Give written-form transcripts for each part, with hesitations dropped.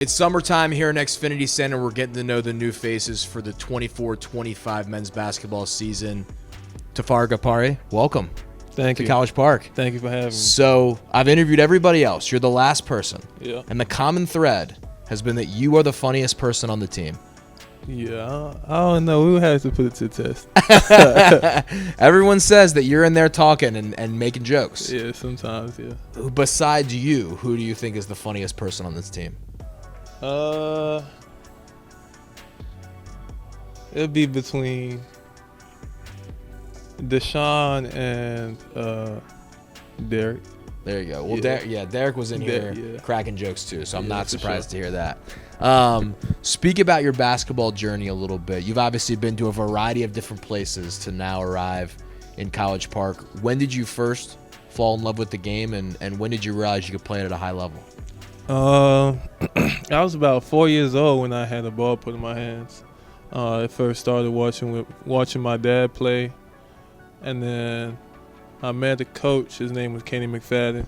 It's summertime here in Xfinity Center. We're getting to know the new faces for the 24-25 men's basketball season. Tafara Gapare, welcome. Thank to you. College Park. Thank you for having me. So I've interviewed everybody else. You're the last person. Yeah. And the common thread has been that you are the funniest person on the team. Yeah, I don't know. We would have to put it to the test. Everyone says that you're in there talking and making jokes. Yeah, sometimes, yeah. Besides you, who do you think is the funniest person on this team? It'd be between Deshaun and Derek. There you go. Well, Yeah. Derek was in here yeah. cracking jokes too, so I'm Yeah, not for surprised sure. to hear that. Speak about your basketball journey a little bit. You've obviously been to a variety of different places to now arrive in College Park. When did you first fall in love with the game, and when did you realize you could play it at a high level? I was about 4 years old when I had a ball put in my hands. I first started watching my dad play, and then I met a coach. His name was Kenny McFadden.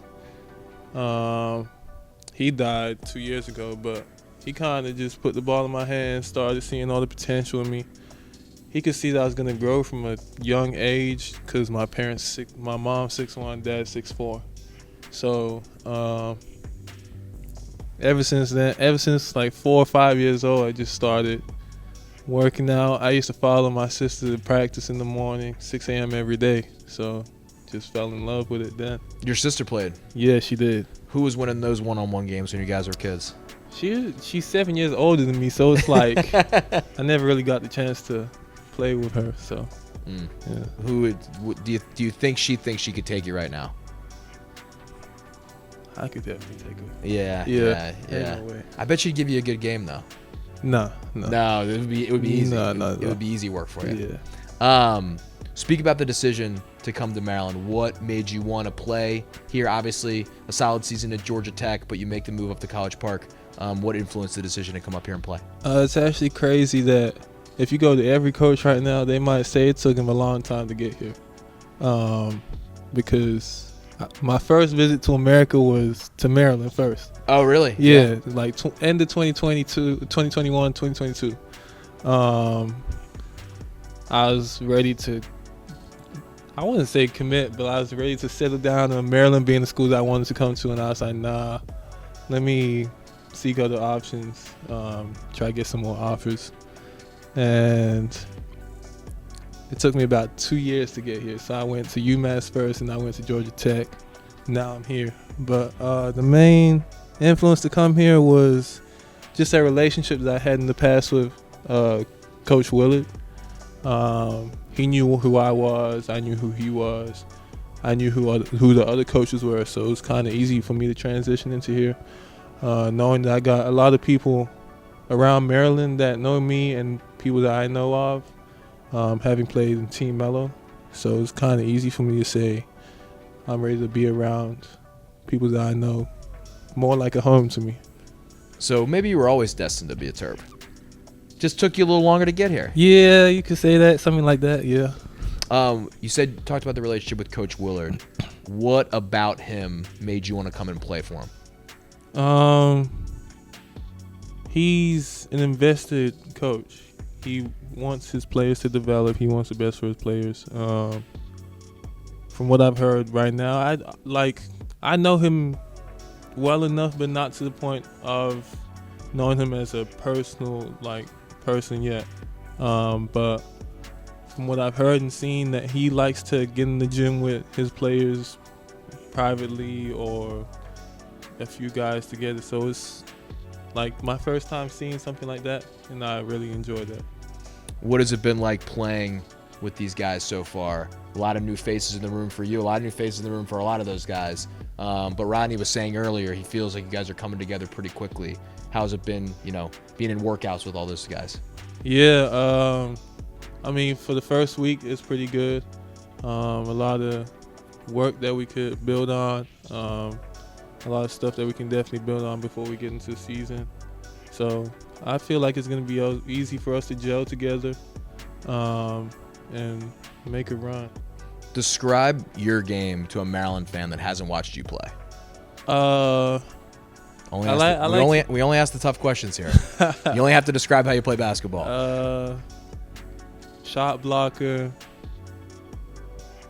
He died 2 years ago, but he kind of just put the ball in my hands, started seeing all the potential in me. He could see that I was going to grow from a young age because my mom's 6'1", dad's 6'4". So ever since like 4 or 5 years old, I just started working out. I used to follow my sister to practice in the morning, 6 a.m. every day. So just fell in love with it then. Your sister played. Yeah, she did. Who was winning those one-on-one games when you guys were kids? She's 7 years older than me, so it's like I never really got the chance to play with her. So yeah. Who do you think she thinks she could take you right now? I could definitely take her. Yeah. Ain't no way. I bet she'd give you a good game though. No. No, it would be easy. No. It would be easy work for you. Yeah. Speak about the decision to come to Maryland. What made you want to play here? Obviously, a solid season at Georgia Tech, but you make the move up to College Park. What influenced the decision to come up here and play? It's actually crazy that if you go to every coach right now, they might say it took him a long time to get here. Because my first visit to America was to Maryland first. Oh, really? Yeah. Like end of 2021, 2022. I was ready to, I wouldn't say commit, but I was ready to settle down in Maryland being the school that I wanted to come to. And I was like, nah, let me seek other options, try to get some more offers. And it took me about 2 years to get here. So I went to UMass first, and I went to Georgia Tech. Now I'm here. But the main influence to come here was just that relationship that I had in the past with Coach Willard. He knew who I was. I knew who he was. I knew who the other coaches were. So it was kind of easy for me to transition into here, knowing that I got a lot of people around Maryland that know me and people that I know of, having played in Team Mello. So it's kind of easy for me to say I'm ready to be around people that I know, more like a home to me. So maybe you were always destined to be a Terp. Just took you a little longer to get here. Yeah, you could say that, something like that. Yeah. You talked about the relationship with Coach Willard. What about him made you want to come and play for him? He's an invested coach. He wants his players to develop. He wants the best for his players. From what I've heard right now, I know him well enough, but not to the point of knowing him as a personal person yet. But from what I've heard and seen, that he likes to get in the gym with his players privately or a few guys together. So it's like my first time seeing something like that, and I really enjoyed that. What has it been like playing with these guys so far? A lot of new faces in the room for you, a lot of new faces in the room for a lot of those guys. But Rodney was saying earlier, he feels like you guys are coming together pretty quickly. How's it been, being in workouts with all those guys? Yeah, I mean, for the first week, it's pretty good. A lot of work that we could build on. A lot of stuff that we can definitely build on before we get into the season. So I feel like it's going to be easy for us to gel together and make a run. Describe your game to a Maryland fan that hasn't watched you play. Only I ask like- the- I we like- only we only ask the tough questions here. You only have to describe how you play basketball. Shot blocker,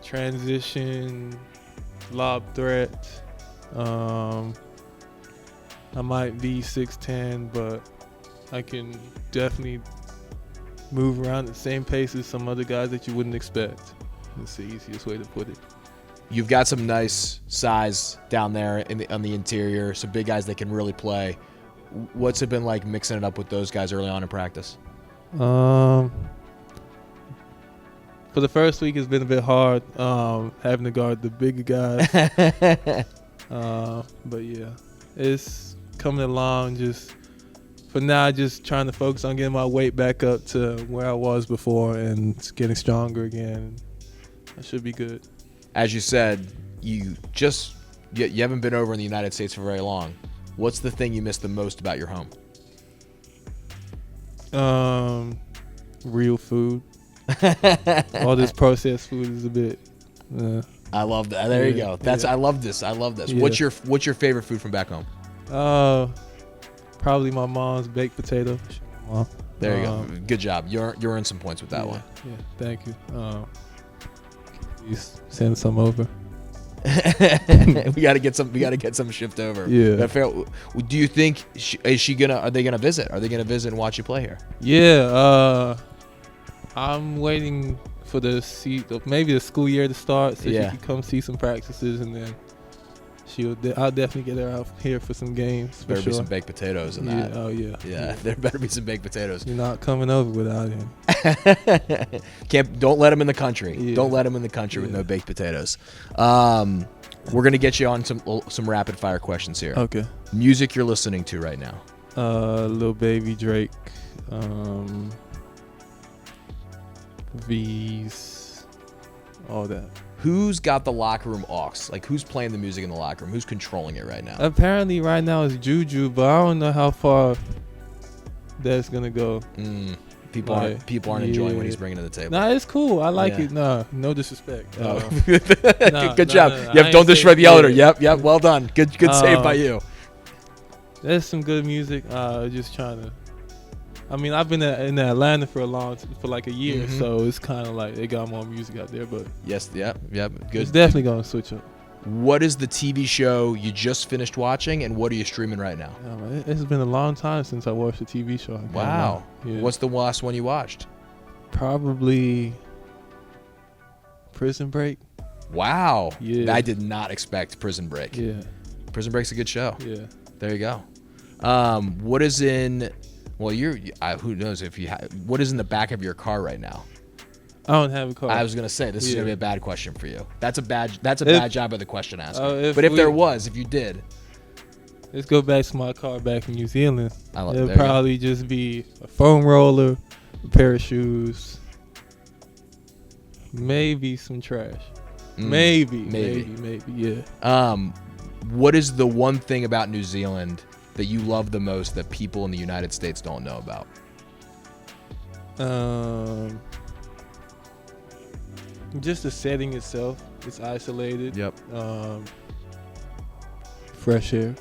transition, lob threat. I might be 6'10", but I can definitely move around at the same pace as some other guys that you wouldn't expect. That's the easiest way to put it. You've got some nice size down there on the interior, some big guys that can really play. What's it been like mixing it up with those guys early on in practice? For the first week, it's been a bit hard having to guard the bigger guys. But yeah, it's coming along. Just for now, just trying to focus on getting my weight back up to where I was before and getting stronger again. That should be good. As you said, you haven't been over in the United States for very long. What's the thing you miss the most about your home? Real food. All this processed food is a bit. I love that. There you go. Yeah. I love this. I love this. Yeah. What's your favorite food from back home? Probably my mom's baked potato. Mom. There you go. Good job. You're earning some points with that one. Yeah, thank you. Please send some over. We got to get some shipped over. Yeah. Do you think are they gonna visit? Are they gonna visit and watch you play here? Yeah. I'm waiting for maybe the school year to start so she can come see some practices, and then I'll definitely get her out here for some games. Better for be sure. some baked potatoes in Yeah. that. Oh yeah. Yeah, there better be some baked potatoes. You're not coming over without him. Don't let him in the country. Yeah. Don't let him in the country with no baked potatoes. We're gonna get you on some rapid fire questions here. Okay. Music you're listening to right now. Lil Baby, Drake, V's, all that. Who's got the locker room aux? Like, who's playing the music in the locker room? Who's controlling it right now? Apparently right now it's Juju, but I don't know how far that's gonna go. People aren't enjoying what he's bringing to the table. Nah, it's cool. I like Yeah. it. Nah, no disrespect. Good job. I Yep, ain't don't disrespect the saying- elder. Yep. Well done. Good save by you. There's some good music. Just trying to. I mean, I've been in Atlanta for like a year, so it's kind of like they got more music out there. But Yes. Yep. it's Good. definitely gonna switch up. What is the TV show you just finished watching, and what are you streaming right now? It's been a long time since I watched a TV show. Wow. Yeah. What's the last one you watched? Probably Prison Break. Wow. Yeah. I did not expect Prison Break. Yeah. Prison Break's a good show. Yeah. There you go. What is in? Well, who knows if you what is in the back of your car right now? I don't have a car. I was gonna say this is Yeah. gonna be a bad question for you. That's a bad job of the question asker. if But if we- if you did, Let's go back to my car back in New Zealand. there It'll you go. probably just be a foam roller, a pair of shoes, maybe some trash. Maybe. Yeah. What is the one thing about New Zealand that you love the most that people in the United States don't know about? Just the setting itself. It's isolated. Yep. Fresh air.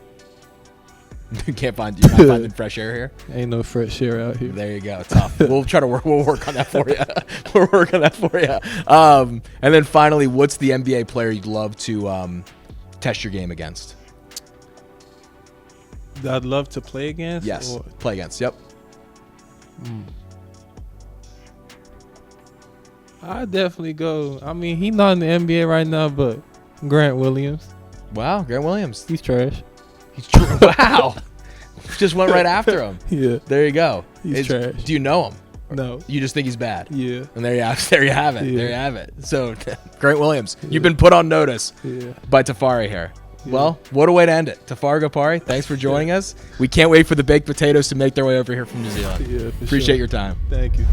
You're not finding fresh air here. Ain't no fresh air out here. There you go. Tough. We'll try to work. We'll work on that for you. We'll work on that for you. And then finally, what's the NBA player you'd love to test your game against? That I'd love to play against. Yes. Or, Play against. Yep. I'd definitely go. I mean, he's not in the NBA right now, but Grant Williams. Wow, Grant Williams. He's trash. He's true. Wow. Just went right after him. Yeah. There you go. He's trash. Do you know him? No. You just think he's bad. Yeah. And there you have it. Yeah. There you have it. So, Grant Williams, you've been put on notice Yeah. by Tafara here. Yeah. Well, what a way to end it. Tafara Gapare, thanks for joining us. We can't wait for the baked potatoes to make their way over here from New Zealand. Yeah. For Appreciate sure. your time. Thank you.